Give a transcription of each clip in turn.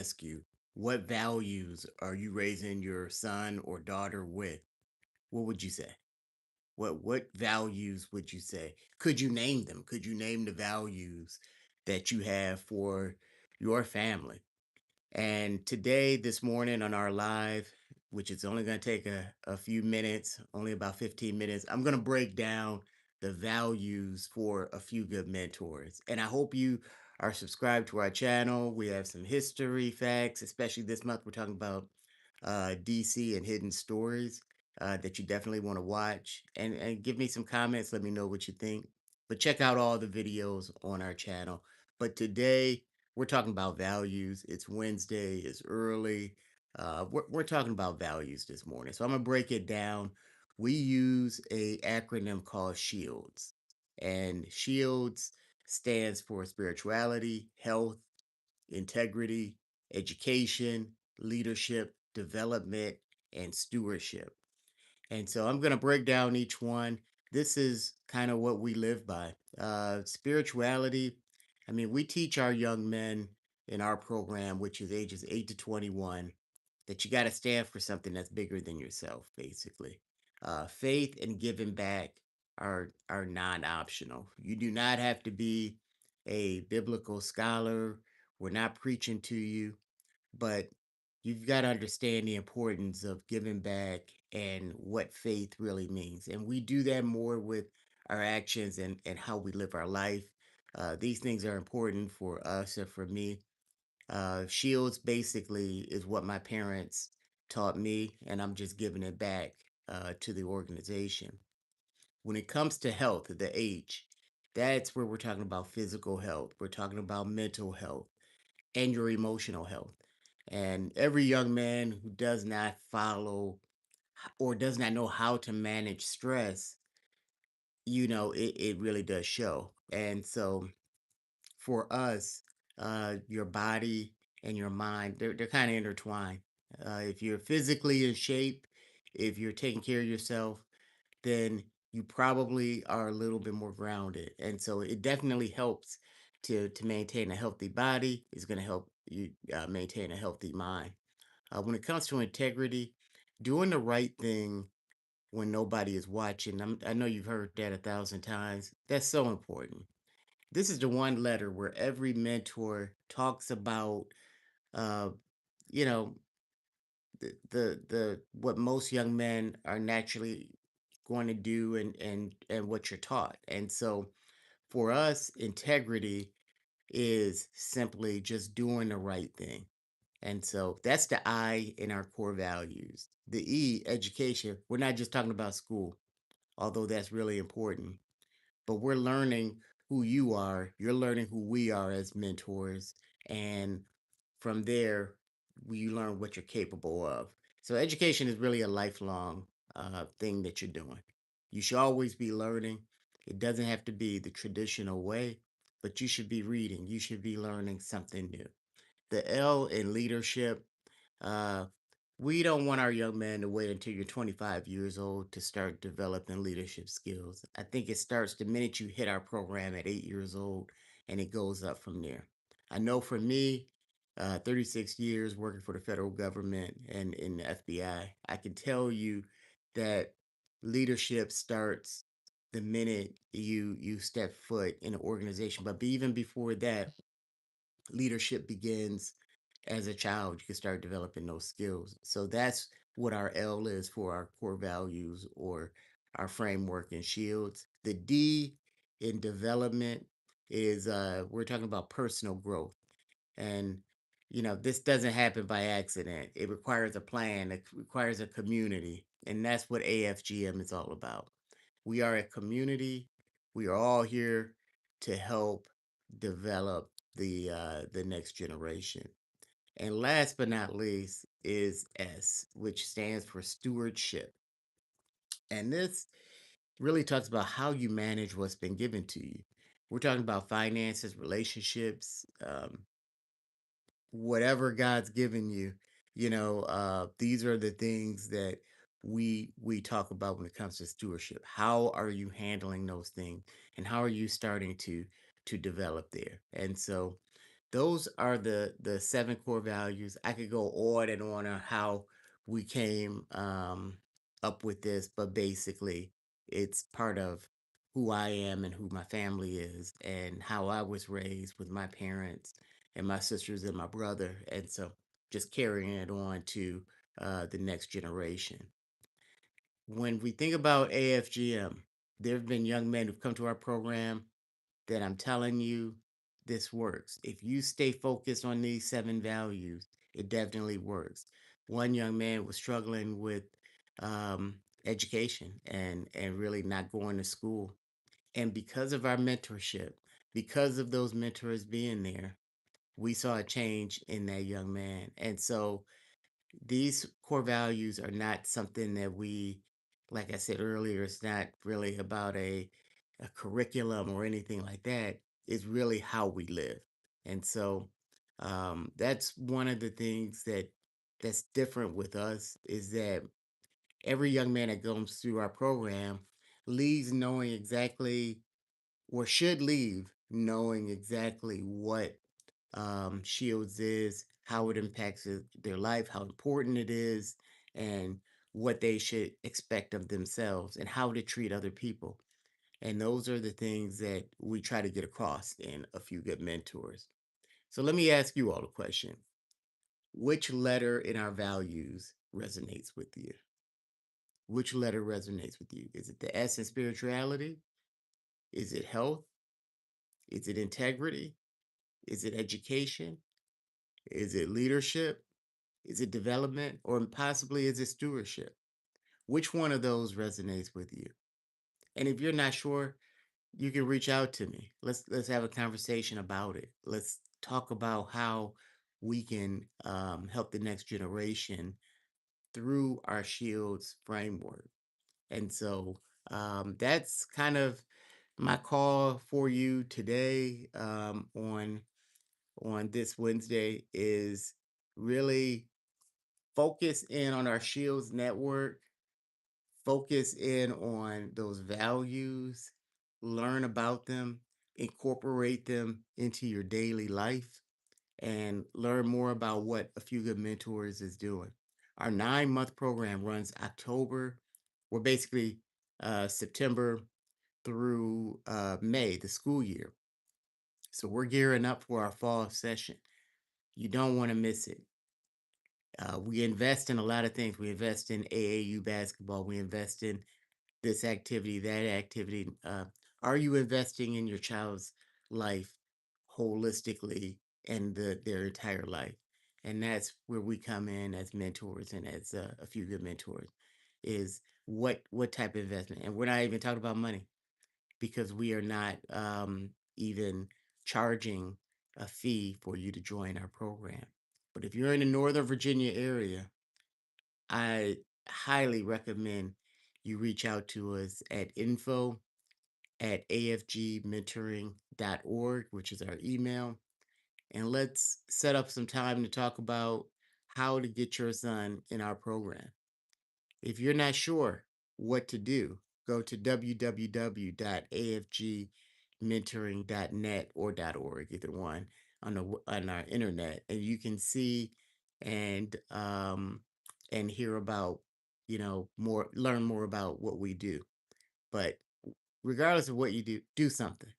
ask you, what values are you raising your son or daughter with? What would you say? What values would you say? Could you name them? Could you name the values that you have for your family? And today, this morning on our live, which is only going to take a few minutes, only about 15 minutes, I'm going to break down the values for a few good mentors. And I hope you are subscribed to our channel. We have some history facts, especially this month. We're talking about DC and hidden stories that you definitely want to watch. And give me some comments. Let me know what you think. But check out all the videos on our channel. But today, we're talking about values. It's Wednesday, it's early. We're talking about values this morning. So I'm going to break it down. We use a acronym called SHIELDS. And SHIELDS stands for spirituality, health, integrity, education, leadership, development, and stewardship. And so I'm going to break down each one. This is kind of what we live by. Spirituality. I mean, we teach our young men in our program, which is ages 8 to 21, that you got to stand for something that's bigger than yourself, basically. Faith and giving back are non-optional. You do not have to be a biblical scholar. We're not preaching to you, but you've got to understand the importance of giving back and what faith really means. And we do that more with our actions and how we live our life. These things are important for us and for me. Shields basically is what my parents taught me, and I'm just giving it back to the organization. When it comes to health, the H, that's where we're talking about physical health. We're talking about mental health and your emotional health. And every young man who does not follow or does not know how to manage stress, it really does show. And so for us, your body and your mind, they're kind of intertwined. If you're physically in shape, if you're taking care of yourself, then you probably are a little bit more grounded. And so it definitely helps to maintain a healthy body. It's going to help you maintain a healthy mind. When it comes to integrity, doing the right thing when nobody is watching, I know you've heard that 1,000 times. That's so important. This is the one letter where every mentor talks about, uh, you know, the what most young men are naturally going to do and what you're taught. And so for us, integrity is simply just doing the right thing. And so that's the I in our core values. The E, education, we're not just talking about school, although that's really important, but we're learning who you are. You're learning who we are as mentors. And from there, we learn what you're capable of. So education is really a lifelong thing that you're doing. You should always be learning. It doesn't have to be the traditional way, but you should be reading. You should be learning something new. The L in leadership, uh, we don't want our young men to wait until you're 25 years old to start developing leadership skills. I think it starts the minute you hit our program at 8 years old and it goes up from there. I know for me, 36 years working for the federal government and in the FBI, I can tell you that leadership starts the minute you step foot in an organization. But even before that, leadership begins as a child. You can start developing those skills. So that's what our L is for our core values or our framework and shields. The D in development is we're talking about personal growth. And this doesn't happen by accident. It requires a plan, it requires a community. And that's what AFGM is all about. We are a community. We are all here to help develop the next generation. And last but not least is S, which stands for stewardship. And this really talks about how you manage what's been given to you. We're talking about finances, relationships, whatever God's given you. These are the things that we talk about when it comes to stewardship. How are you handling those things, and how are you starting to develop there? And so Those are the seven core values. I could go on and on how we came up with this, but basically, it's part of who I am and who my family is, and how I was raised with my parents and my sisters and my brother, and so just carrying it on to the next generation. When we think about AFGM, there have been young men who've come to our program that I'm telling you, this works. If you stay focused on these seven values, it definitely works. One young man was struggling with education and really not going to school. And because of our mentorship, because of those mentors being there, we saw a change in that young man. And so these core values are not something that we, like I said earlier, it's not really about a curriculum or anything like that. It's really how we live. And so that's one of the things that's different with us is that every young man that goes through our program leaves knowing exactly or should leave knowing exactly what Shields is, how it impacts their life, how important it is, and what they should expect of themselves and how to treat other people. And those are the things that we try to get across in A Few Good Mentors. So let me ask you all a question. Which letter in our values resonates with you? Which letter resonates with you? Is it the S in spirituality? Is it health? Is it integrity? Is it education? Is it leadership? Is it development? Or possibly is it stewardship? Which one of those resonates with you? And if you're not sure, you can reach out to me. Let's have a conversation about it. Let's talk about how we can help the next generation through our Shields framework. And so that's kind of my call for you today on this Wednesday is really focus in on our Shields network, focus in on those values, learn about them, incorporate them into your daily life, and learn more about what A Few Good Mentors is doing. Our 9-month program runs October, we're basically September through May, the school year. So we're gearing up for our fall session. You don't want to miss it. We invest in a lot of things. We invest in AAU basketball. We invest in this activity, that activity. Are you investing in your child's life holistically and their entire life? And that's where we come in as mentors and as a few good mentors. Is what type of investment? And we're not even talking about money because we are not even charging a fee for you to join our program. But if you're in the Northern Virginia area, I highly recommend you reach out to us at info@afgmentoring.org, which is our email, and let's set up some time to talk about how to get your son in our program. If you're not sure what to do, go to www.afgmentoring.net or .org, either one, on our internet, and you can see and hear about more, learn more about what we do. But regardless of what you do, do something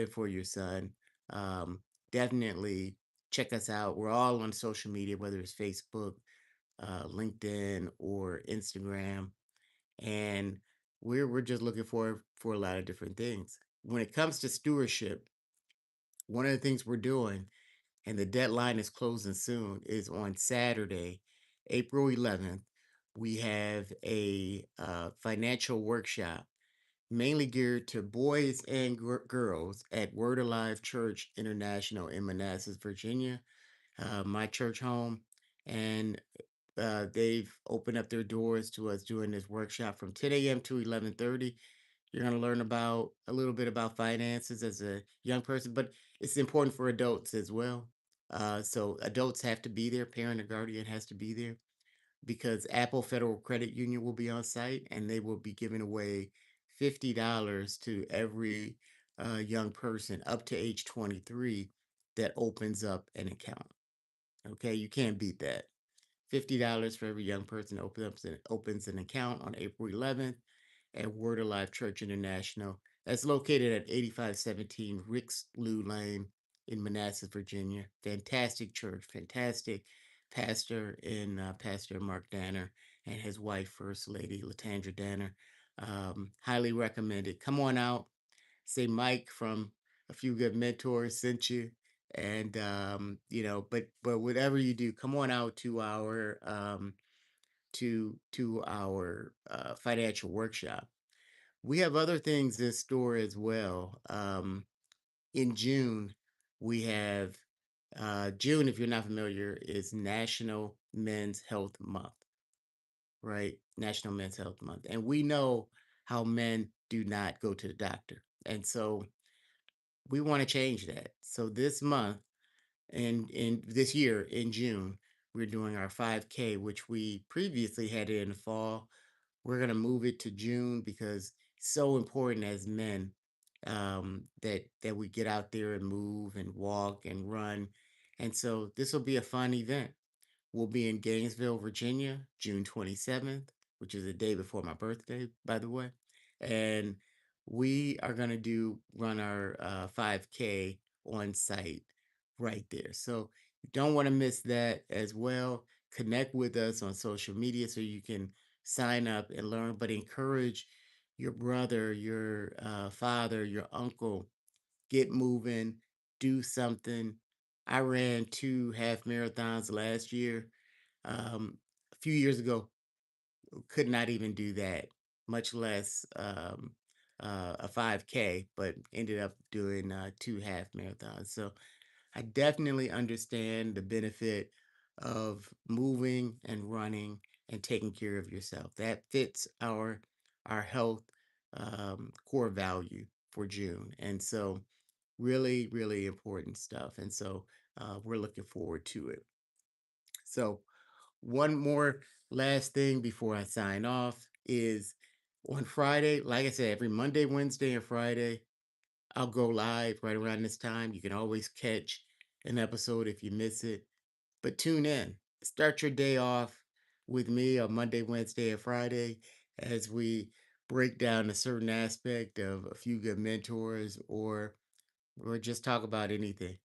for your son. Um, Definitely check us out. We're all on social media, whether it's Facebook, LinkedIn, or Instagram, and we're just looking for a lot of different things. When it comes to stewardship, one of the things we're doing, and the deadline is closing soon, is on Saturday, April 11th. We have a financial workshop mainly geared to boys and girls at Word Alive Church International in Manassas, Virginia, my church home. And they've opened up their doors to us doing this workshop from 10 a.m. to 11:30. You're going to learn about a little bit about finances as a young person, but it's important for adults as well. So adults have to be there. Parent or guardian has to be there because Apple Federal Credit Union will be on site and they will be giving away $50 to every young person up to age 23 that opens up an account. Okay, you can't beat that. $50 for every young person that opens an account on April 11th at Word of Life Church International. That's located at 8517 Ricks Lou Lane in Manassas, Virginia. Fantastic church, fantastic pastor in Pastor Mark Danner and his wife, First Lady Latandra Danner. Highly recommended. Come on out. Say Mike from A Few Good Mentors sent you. And but whatever you do, come on out to our financial workshop. We have other things in store as well. In June, we have June, if you're not familiar, is National Men's Health Month, right? National Men's Health Month. And we know how men do not go to the doctor. And so we want to change that. So this month and in this year in June, we're doing our 5K, which we previously had it in the fall. We're gonna move it to June because it's so important as men, that we get out there and move and walk and run. And so this will be a fun event. We'll be in Gainesville, Virginia, June 27th, which is the day before my birthday, by the way. And we are going to run our 5K on site right there. So you don't want to miss that as well. Connect with us on social media so you can sign up and learn, but encourage your brother, your father, your uncle, get moving, do something. I ran 2 half marathons last year. A few years ago, could not even do that, much less a 5K, but ended up doing 2 half marathons. So I definitely understand the benefit of moving and running and taking care of yourself. That fits our health core value for June. And so really, really important stuff. And so we're looking forward to it. So, one more last thing before I sign off is on Friday, like I said, every Monday, Wednesday, and Friday, I'll go live right around this time. You can always catch an episode if you miss it, but tune in. Start your day off with me on Monday, Wednesday, and Friday as we break down a certain aspect of A Few Good Mentors or just talk about anything.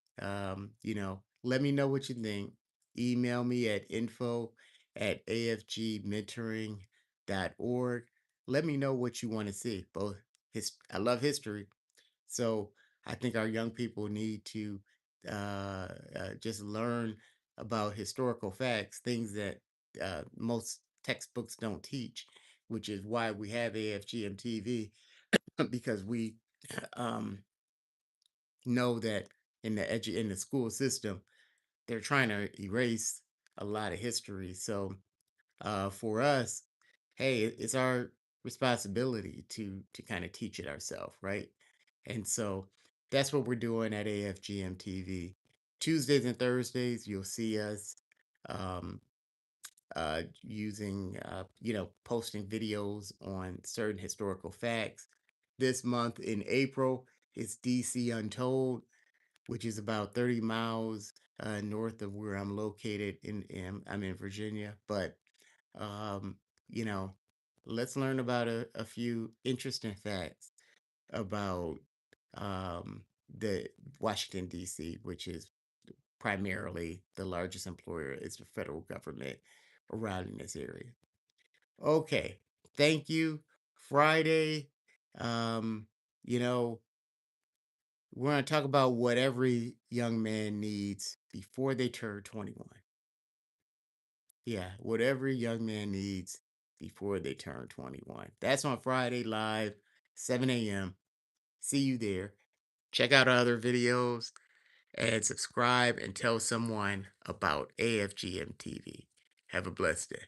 Let me know what you think. Email me at info@afgmentoring.org. Let me know what you want to see. I love history, so I think our young people need to just learn about historical facts, things that most textbooks don't teach, which is why we have AFGM TV because we um, know that in the school system they're trying to erase a lot of history. So for us, hey, it's our responsibility to kind of teach it ourselves, right? And so that's what we're doing at AFGM TV. Tuesdays and Thursdays, you'll see us um, posting videos on certain historical facts. This month in April, it's DC Untold, which is about 30 miles north of where I'm located I'm in Virginia. But um, you know, let's learn about a few interesting facts about the Washington D.C., which is primarily the largest employer is the federal government around in this area. Okay, thank you. Friday, um, you know, we're going to talk about what every young man needs before they turn 21. Yeah, what every young man needs before they turn 21. That's on Friday live, 7 a.m. See you there. Check out our other videos and subscribe and tell someone about AFGM TV. Have a blessed day.